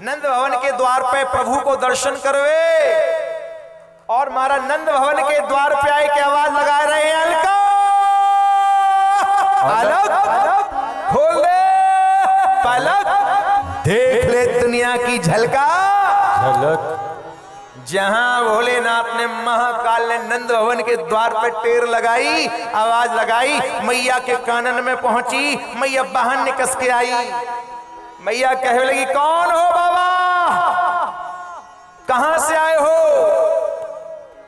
नंद भवन के द्वार पे प्रभु को दर्शन करवे और मारा नंद भवन के द्वार पे आए के आवाज लगा रहे हैं, अलका अलग खोल दे पलक, देख ले दुनिया की झलका झलक। जहां भोलेनाथ ने महाकाल ने नंद भवन के द्वार पर टेर लगाई, आवाज लगाई, मैया के कानन में पहुंची, मैया बाहर निकस के आई। मैया कहने लगी, कौन हो बाबा, कहां से आए हो?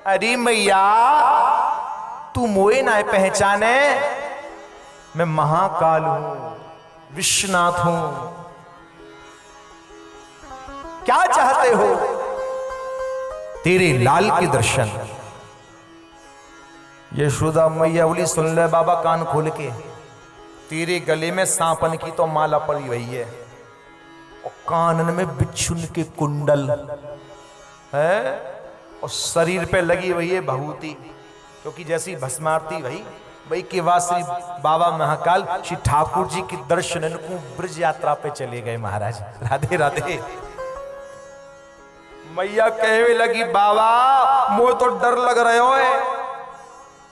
अरे मैया तू मोए ना पहचाने, मैं महाकाल हूं, विश्वनाथ हूं, क्या चाहते हो? तेरे लाल के दर्शन। यशोदा मैया बोली, सुन ले बाबा कान खोल के, तेरे गले में सांपन की तो माला पड़ी हुई है और कानन में बिच्छुन के कुंडल है और शरीर पे लगी हुई है भभूति, क्योंकि जैसी भस्मारती वही के बाद श्री बाबा महाकाल श्री ठाकुर जी के दर्शन को ब्रज यात्रा पे चले गए महाराज। राधे राधे। मैया कहवे लगी, बाबा मोह तो डर लग रहे हो है,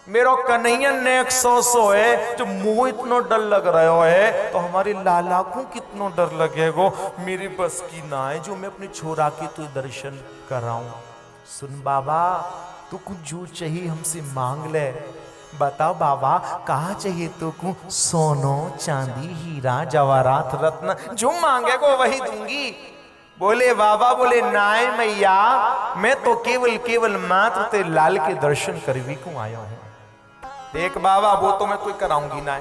मेरो कन्हैया नेक सो है, जो मोह इतना डर लग रहे हो है तो हमारे लाला को कितना डर लगेगो, मेरी बस की ना है जो मैं अपने छोरा के तो दर्शन कराऊं। सुन बाबा, तू कुछ जो चाहिए हमसे मांग ले, बताओ बाबा कहाँ चाहिए तुमको? सोनो चांदी हीरा जवाहरात रत्न, जो मांगेगो वही दूंगी। बोले बाबा, बोले नाय मैया, मैं तो केवल मात्र ते लाल के दर्शन करवी को आया हूं। देख बाबा, वो तो मैं कोई कराऊंगी ना।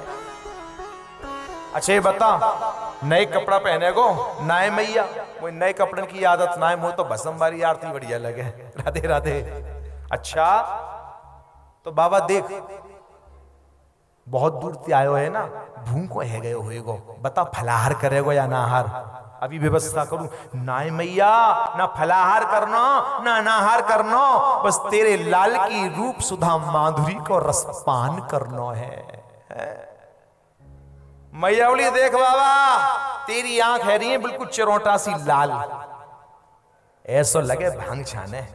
अच्छा ये बता, नए कपड़ा पहने को नाय मैया? वो नए कपड़े की आदत ना है, मुझे तो भस्म बारी आरती बढ़िया लगे। राधे राधे। अच्छा तो बाबा देख, बहुत दूर से आयो है ना, भूखो है गए होएगो, बता फलाहार करेगो या नाहार? अभी व्यवस्था करूं। नाय मैया, ना फलाहार करना ना नाहार करना, बस तेरे लाल की रूप सुधा माधुरी को रसपान करना है। मैया बोली, देख बाबा तेरी आंख है रही है बिल्कुल चिरोटा सी लाल, ऐसा लगे भांग छाने।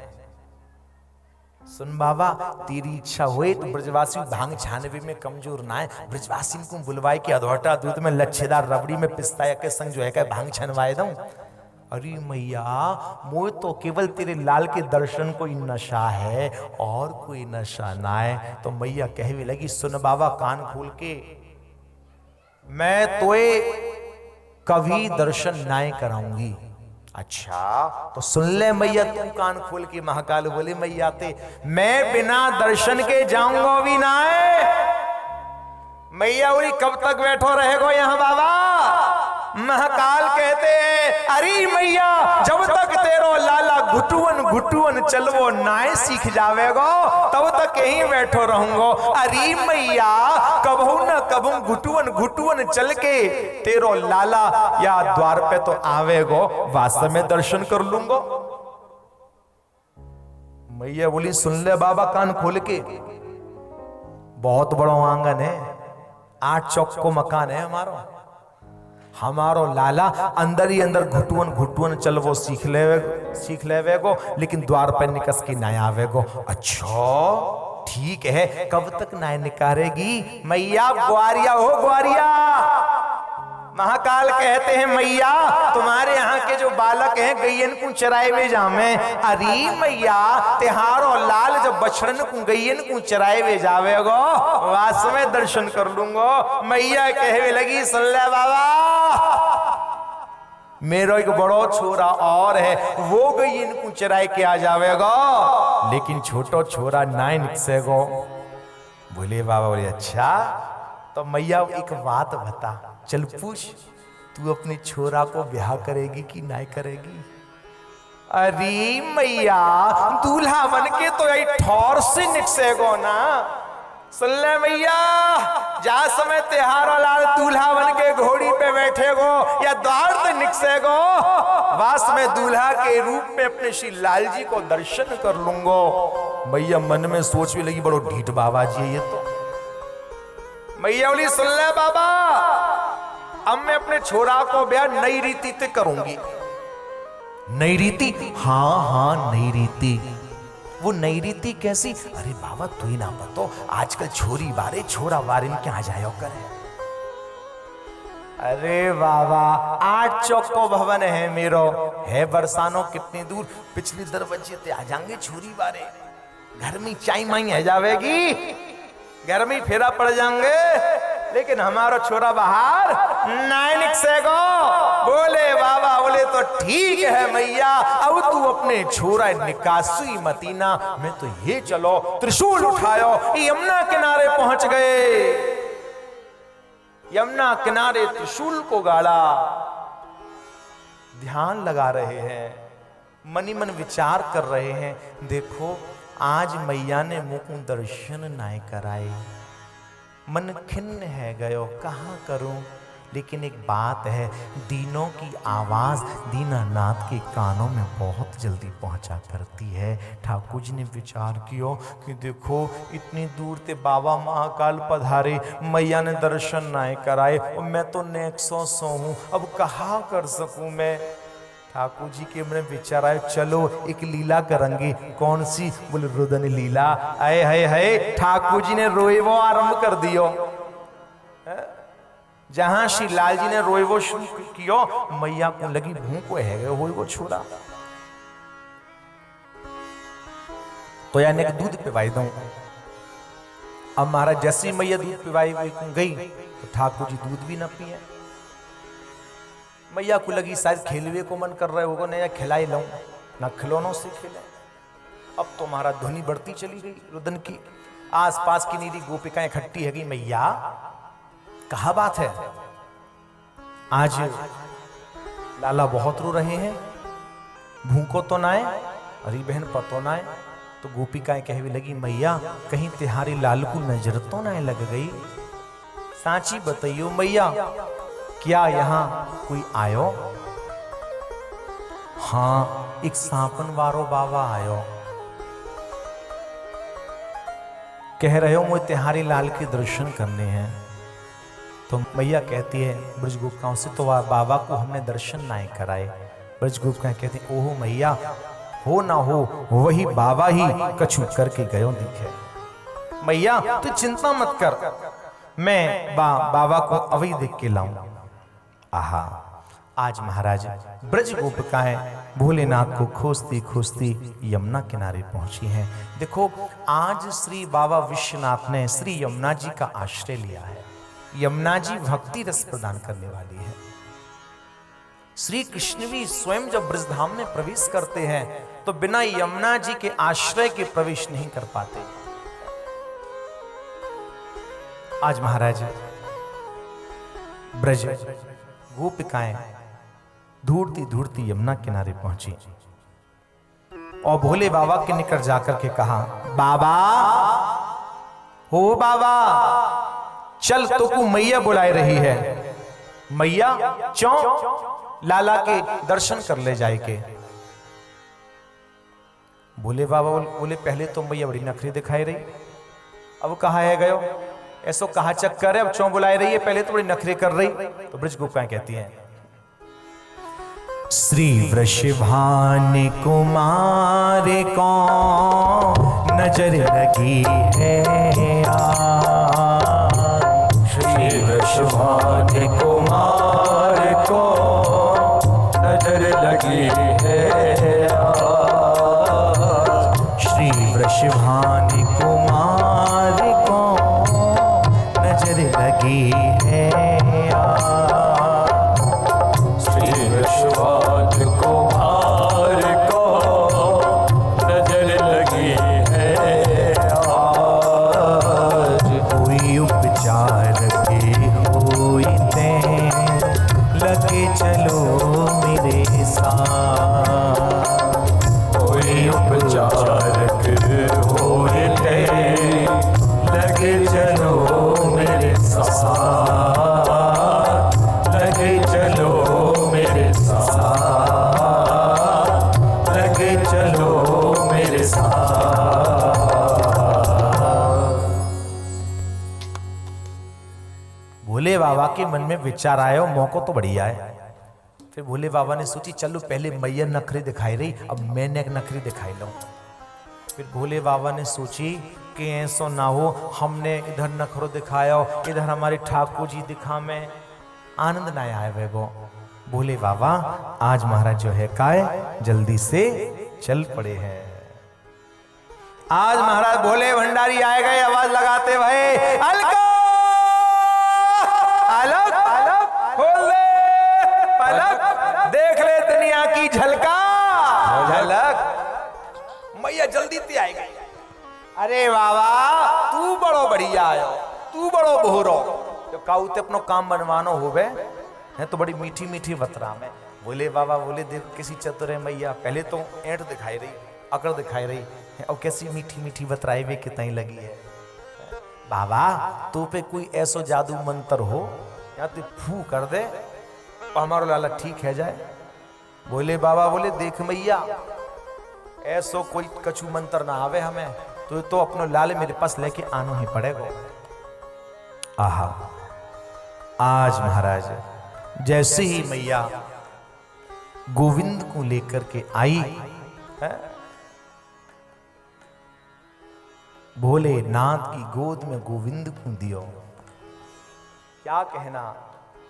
सुन बाबा, तेरी इच्छा हुए तो ब्रजवासी भांग छानवे में कमजोर ना है, ब्रजवासी को बुलवाए के अधोटा दूध में लच्छेदार रबड़ी में पिस्ता के संग जो है क्या भांग छनवाए दूं। अरे मैया, मोह तो केवल तेरे लाल के दर्शन कोई नशा है और कोई नशा ना है। तो मैया कहवे लगी, सुन बाबा कान खोल के, मैं तोए कभी दर्शन नाय कराऊंगी। अच्छा तो सुन ले मैया, तू कान खोल के। महाकाल बोले, मैया ते मैं बिना दर्शन के जाऊंगा भी ना है। मैया बोली, कब तक बैठो रहेगो यहाँ बाबा? महाकाल कहते हैं, अरे मैया जब तक तेरो लाला घुटुअन चलवो नाय सीख जावेगो तब तक यहीं बैठो रहूंगो। अरे मैया कबहू न कबहू घुटुअन चल के तेरो लाला या द्वार पे तो आवेगो, वास्तव में दर्शन कर लूंगो। मैया बोली, सुन ले बाबा कान खोल के, बहुत बड़ा आंगन है, 8 चौक को मकान है हमारो लाला अंदर ही अंदर घुटुअन चल वो सीख लेवे गो, लेकिन द्वार पर निकस की ना आवेगो। अच्छा ठीक है, कब तक ना निकारेगी? मैया ग्वारिया हो ग्वारिया। महाकाल कहते हैं, मैया तुम्हारे यहाँ के जो बालक हैं गैयन को चराए वे जामे। अरे मैया तिहारो लाल जब बछड़न को गैयन को चराए वे जावेगो, वास्तव में दर्शन कर लूंगो। मैया कहवे लगी, सुन ले बाबा, मेरा एक बड़ो छोरा और है, वो गैयन को चराए के आ जावेगो, लेकिन छोटो छोरा नाय निकसेगो। बोले बाबा, बोले अच्छा तो मैया एक बात बता, चल पूछ, तू अपने छोरा को ब्याह करेगी कि नहीं करेगी? अरे मैया दूल्हा बन के तो यही ठौर से निकसेगो ना। सुन ले मैया, जा समय तिहारो लाल दूल्हा बन के घोड़ी पे बैठेगो या द्वार से निकसेगो, वास में दूल्हा के रूप में अपने श्री लाल जी को दर्शन कर लूंगो। मैया मन में सोच भी लगी, बड़ो ढीठ बाबा जी है ये तो। मैया बोली, सुन ले बाबा, अब मैं अपने छोरा को ब्याह नई रीति से करूंगी। नई रीति? हाँ हाँ नई रीति। वो नई रीति कैसी? अरे बाबा तू ही ना बतो, आजकल छोरी बारे छोरा बारे में क्या जायो करे। अरे बाबा 8 चौको भवन है मेरो, है बरसानो कितनी दूर, पिछली दरवाजे ते आ जाएंगे छोरी बारे, घर में चाय माई है जावेगी, घर में फेरा पड़ जाएंगे, लेकिन हमारा छोरा बाहर नाइनिक से गो। बोले बाबा, बोले तो ठीक है मैया, अब तू अपने छोरा निकासी मतीना, मैं तो ये चलो त्रिशूल उठायो, यमुना किनारे पहुंच गए। यमुना किनारे त्रिशूल को गाड़ा, ध्यान लगा रहे हैं, मनी मन विचार कर रहे हैं। देखो आज मैया ने मुझको दर्शन नाय कराए, मन खिन्न है गयो, कहाँ करूं। लेकिन एक बात है, दीनों की आवाज दीनानाथ के कानों में बहुत जल्दी पहुंचा करती है। ठाकुर जी ने विचार किया कि देखो इतनी दूर ते बाबा महाकाल पधारे, मैया ने दर्शन नाय कराए, और मैं तो नेक्सो सो हूं, अब कहाँ कर सकूं मैं। ठाकुर जी के मन विचार आए, चलो एक लीला करेंगे। कौन सी? बोले रुदन लीला। आए हाय हाय, ठाकुर जी ने रोएवो आरंभ कर दियो। जहां श्री लाल जी ने रोएवो शुरू कियो, मैया को लगी भूख को है वो छोड़ा तो यानी दूध पिवाई दूं। अब महाराज जैसी मैया दूध पिवाई गई तो ठाकुर जी दूध भी न पिए। मैया को लगी शायद खेलवे को मन कर रहे होगा, नया खिलाई लाऊं, ना खिलौनों से खेले। अब तो महाराज ध्वनि बढ़ती चली गई रुदन की, आसपास की नीरी गोपिकाएं इकट्ठी है गई। मैया कहा बात है, आज लाला बहुत रो रहे हैं, भूखो तो ना है, अरे बहन पतो ना है। तो गोपिकाएं कहने लगी, मैया कहीं तिहारी लाल को नजर तो ना लग गई, सांची बताइयो मैया, क्या यहां कोई आयो? हाँ एक सांपन वारो बाबा आयो, कह रहे हो मुझे तिहारी लाल के दर्शन करने हैं। तो मैया कहती है ब्रज गोपिकाओं से, तो बाबा को हमने दर्शन ना कराए। ब्रज गोपिकाएं कहती हैं, ओहो मैया, हो ना हो वही बाबा ही कछु करके गयो दिखे। मैया तू चिंता मत कर, मैं बाबा को अवई देख के लाऊं। आहा, आज महाराज ब्रज गोपिकाएं भोलेनाथ को खोजती खोजती यमुना किनारे पहुंची हैं। देखो आज श्री बाबा विश्वनाथ ने श्री यमुना जी का आश्रय लिया है। यमुना जी भक्ति रस प्रदान करने वाली है। श्री कृष्ण भी स्वयं जब ब्रजधाम में प्रवेश करते हैं तो बिना यमुना जी के आश्रय के प्रवेश नहीं कर पाते। आज महाराज ब्रज गोपिकाएं ढूंढती ढूंढती यमुना किनारे पहुंची और भोले बाबा के निकट जाकर के कहा, बाबा हो बाबा, चल तो को मैया बुलाए रही है, मैया चौ लाला के दर्शन कर ले जाए के। भोले बाबा बोले, पहले तो मैया बड़ी नखरी दिखाई रही, अब कहा है गयो, ऐसो कहा चक्कर है, अब चौ बुलाए रही है, पहले तो बड़ी नखरे कर रही। तो ब्रज गोपिकाएं कहती हैं, श्री वृषभान कुमार को नजर लगी है आज, श्री वृषभान कुमार को नजर लगी है आज, श्री वृषभान कुमार को नजर लगी है आज, श्री वृषभान कुमार को नजर लगी है आज, कोई उपचार के होते लगे चलो मेरे साथ, कोई उपचार के होते लगे चलो मेरे साथ, लगे चलो मेरे साथ, लगे चलो मेरे साथ। भोले बाबा के मन में विचार आया, मौका तो बढ़िया है, फिर भोले बाबा ने सोची चलो पहले मैया नखरे दिखाई रही, अब मैंने एक नखरी दिखाई लूं। फिर भोले बाबा ने सोची कि ऐसा ना हो, हमने इधर नखरो दिखाया, इधर हमारे ठाकुर जी दिखा में आनंद ना आए वे वो। भोले बाबा आज महाराज जो है काय जल्दी से चल पड़े हैं। आज महाराज भोले भंडारी आए गए आवाज लगाते हुए, अलका अलग अलग खोल दे पलक, देख ले दुनिया की झलका झलक। मैया जल्दी ते आई गई। अरे बाबा तू बड़ो बढ़िया आयो, तू बड़ो बोहरो, जो काऊ ते अपनो काम बनवानो होवे है तो बड़ी मीठी मीठी बतरा में। बोले बाबा बोले देखो किसी चतुर है मैया, पहले तो ऐंठ दिखाई रही, अकड़ दिखाई रही है, और कैसी मीठी मीठी बतराई वे कितनी लगी है। बाबा तू पे कोई ऐसो जादू मंत्र हो या तू फू कर दे और हमारा लाला ठीक है जाए। बोले बाबा बोले देख मैया ऐसो कोई कछु मंत्र ना आवे हमें, तो अपनो लाल मेरे पास लेके आनो ही पड़ेगा। आहा आज महाराज जैसे ही मैया गोविंद को लेकर के आई है, भोलेनाथ की गोद में गोविंद को दियो। क्या कहना,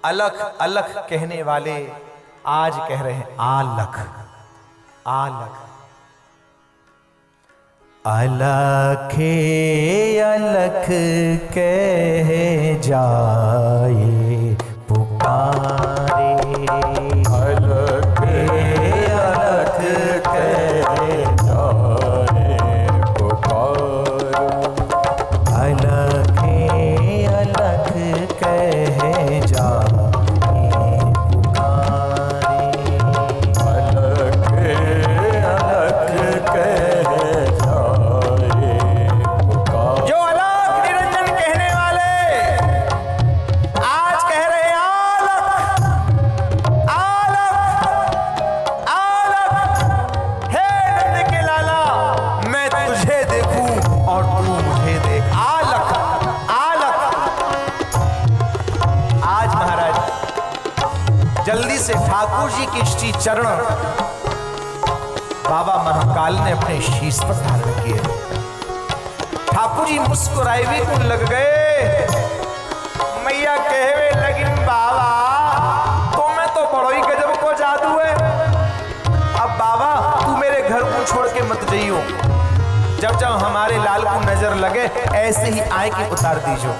अलख अलख कहने वाले आज कह रहे हैं आलख आलख। अलखे अलख कह जाए पुकारे, अलखे अलख कह जाए पुकारे, अलखे अलख कह जाए पुकारे, अलखे अलख कह जल्दी से ठाकुर जी के श्री चरण बाबा महाकाल ने अपने शीश पर धारण किए। ठाकुर जी मुस्कुराए भी कुल लग गए। मैया कहवे लगिन बाबा तो मैं तो बड़ो ही गजब को जादू है। अब बाबा तू मेरे घर को छोड़ के मत जाइयो, जब जब हमारे लाल को नजर लगे ऐसे ही आए के उतार दीजो।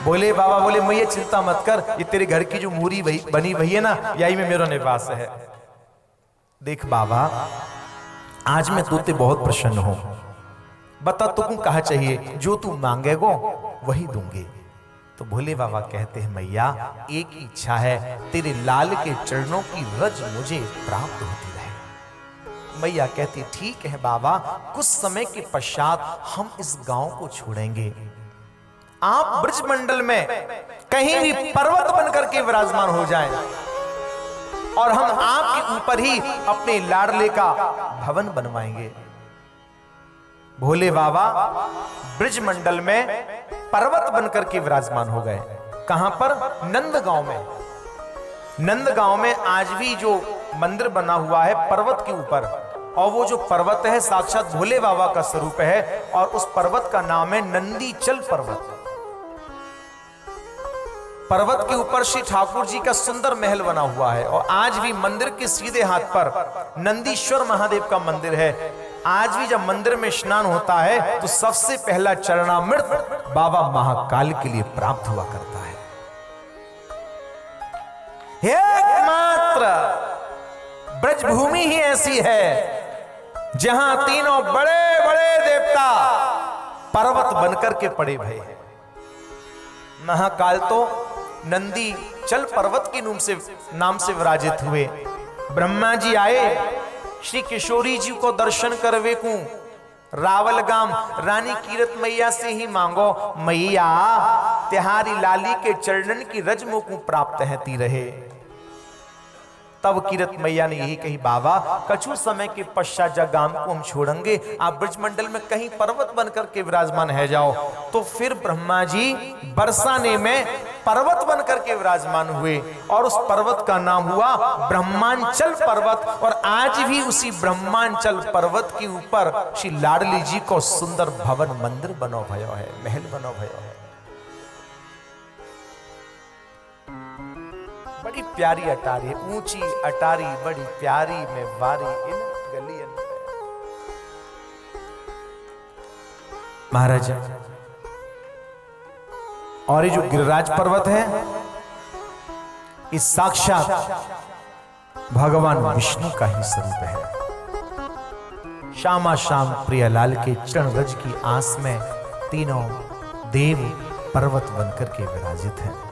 बोले बाबा बोले मैया चिंता मत कर, ये तेरे घर की जो मूरी बनी वही है ना, यही में मेरा निवास है। देख बाबा आज मैं तुझसे बहुत प्रसन्न हूं, बता तुमको कहा चाहिए, जो तू मांगेगो वही दूंगी। तो भोले बाबा कहते हैं मैया एक ही इच्छा है, तेरे लाल के चरणों की रज मुझे प्राप्त होती रहे। मैया कहती ठीक है बाबा, कुछ समय के पश्चात हम इस गांव को छोड़ेंगे, आप ब्रजमंडल में कहीं भी पर्वत बनकर के विराजमान हो जाएं और हम आपके ऊपर ही अपने लाडले का भवन बनवाएंगे। भोले बाबा ब्रजमंडल में पर्वत बनकर के विराजमान हो गए। कहां पर? नंदगांव में। नंदगांव में आज भी जो मंदिर बना हुआ है पर्वत के ऊपर, और वो जो पर्वत है साक्षात भोले बाबा का स्वरूप है, और उस पर्वत का नाम है नंदीचल पर्वत। पर्वत के ऊपर श्री ठाकुर जी का सुंदर महल बना हुआ है, और आज भी मंदिर के सीधे हाथ पर नंदीश्वर महादेव का मंदिर है। आज भी जब मंदिर में स्नान होता है तो सबसे पहला चरणामृत बाबा महाकाल के लिए प्राप्त हुआ करता है। एकमात्र ब्रजभूमि ही ऐसी है जहां तीनों बड़े बड़े देवता पर्वत बनकर के पड़े भये हैं। महाकाल तो नंदी चल पर्वत के नाम से विराजित हुए। ब्रह्मा जी आए श्री किशोरी जी को दर्शन करवे को रावल गाम रानी कीरत मैया से ही मांगो, मैया तिहारी लाली के चरणन की रज मुख प्राप्त हैती रहे। तब कीरत मैया ने यही कही, बाबा कछु समय के पश्चात जब गांव को हम छोड़ेंगे, आप ब्रजमंडल में कहीं पर्वत बनकर के विराजमान है जाओ। तो फिर ब्रह्मा जी बरसाने में पर्वत बनकर के विराजमान हुए और उस पर्वत का नाम हुआ ब्रह्मांचल पर्वत। और आज भी उसी ब्रह्मांचल पर्वत के ऊपर श्री लाडली जी को सुंदर भवन मंदिर बनो भयो है, महल बनो भयो है। बड़ी प्यारी अटारी, ऊंची अटारी बड़ी प्यारी में वारी इन गलियन में। महाराज, और ये जो गिरिराज पर्वत है, इस साक्षात भगवान विष्णु का ही स्वरूप है। श्यामा श्याम प्रियलाल के चरण रज की आस में तीनों देव पर्वत बनकर के विराजित हैं।